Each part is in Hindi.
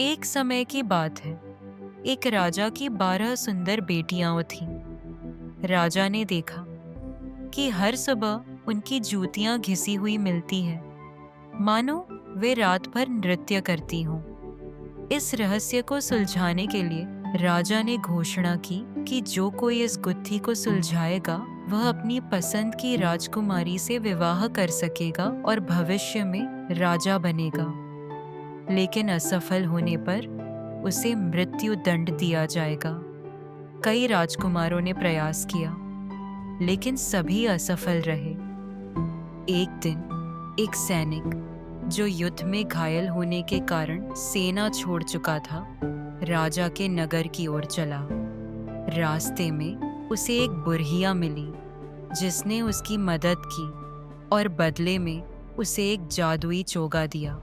एक समय की बात है। एक राजा की 12 सुंदर बेटियां थीं। राजा ने देखा कि हर सुबह उनकी जूतियां घिसी हुई मिलती है, मानो वे रात भर नृत्य करती हों। इस रहस्य को सुलझाने के लिए राजा ने घोषणा की कि जो कोई इस गुत्थी को सुलझाएगा वह अपनी पसंद की राजकुमारी से विवाह कर सकेगा और भविष्य में राजा बनेगा। लेकिन असफल होने पर उसे मृत्यु दंड दिया जाएगा। कई राजकुमारों ने प्रयास किया, लेकिन सभी असफल रहे। एक दिन एक सैनिक जो युद्ध में घायल होने के कारण सेना छोड़ चुका था, राजा के नगर की ओर चला। रास्ते में उसे एक बुरहिया मिली जिसने उसकी मदद की और बदले में उसे एक जादुई चोगा दिया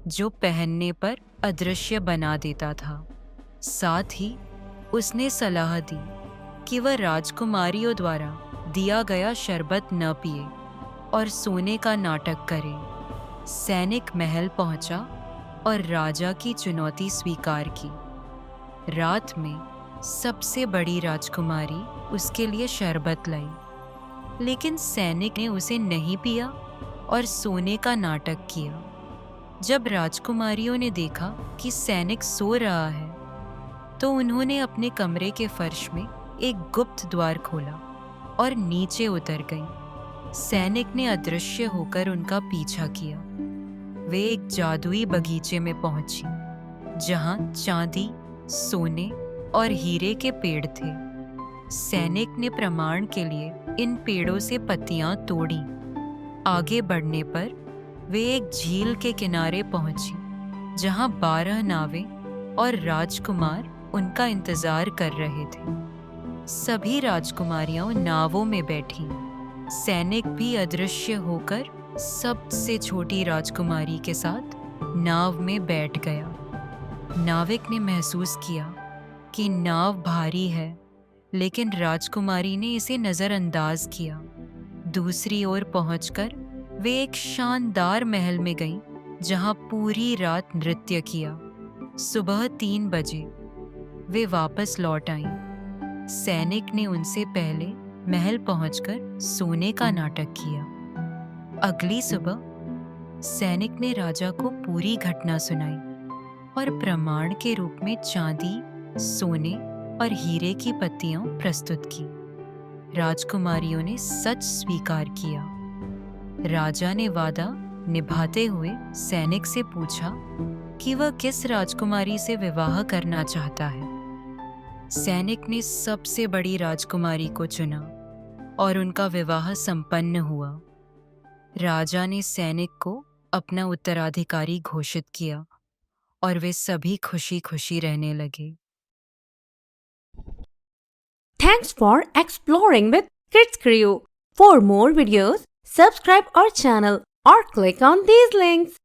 जो पहनने पर अदृश्य बना देता था। साथ ही उसने सलाह दी कि वह राजकुमारियों द्वारा दिया गया शरबत न पिए और सोने का नाटक करे। सैनिक महल पहुंचा और राजा की चुनौती स्वीकार की। रात में सबसे बड़ी राजकुमारी उसके लिए शरबत लाई, लेकिन सैनिक ने उसे नहीं पिया और सोने का नाटक किया। जब राजकुमारियों ने देखा कि सैनिक सो रहा है, तो उन्होंने अपने कमरे के फर्श में एक गुप्त द्वार खोला और नीचे उतर गईं। सैनिक ने अदृश्य होकर उनका पीछा किया। वे एक जादुई बगीचे में पहुंची, जहां चांदी, सोने और हीरे के पेड़ थे। सैनिक ने प्रमाण के लिए इन पेड़ों से पत्तियां तोड़ी। आगे बढ़ने पर वे एक झील के किनारे पहुंची, जहां 12 नावें और राजकुमार उनका इंतजार कर रहे थे। सभी राजकुमारियां नावों में बैठी। सैनिक भी अदृश्य होकर सबसे छोटी राजकुमारी के साथ नाव में बैठ गया। नाविक ने महसूस किया कि नाव भारी है, लेकिन राजकुमारी ने इसे नजरअंदाज किया। दूसरी ओर पहुंचकर वे एक शानदार महल में गईं, जहां पूरी रात नृत्य किया। सुबह 3 बजे वे वापस लौट आईं। सैनिक ने उनसे पहले महल पहुंचकर सोने का नाटक किया। अगली सुबह सैनिक ने राजा को पूरी घटना सुनाई और प्रमाण के रूप में चांदी, सोने और हीरे की पत्तियां प्रस्तुत की। राजकुमारियों ने सच स्वीकार किया। राजा ने वादा निभाते हुए सैनिक से पूछा कि वह किस राजकुमारी से विवाह करना चाहता है। सैनिक ने सबसे बड़ी राजकुमारी को चुना और उनका विवाह संपन्न हुआ। राजा ने सैनिक को अपना उत्तराधिकारी घोषित किया और वे सभी खुशी खुशी रहने लगे। Thanks for exploring with Kids Crew. For more videos, subscribe our channel or click on these links.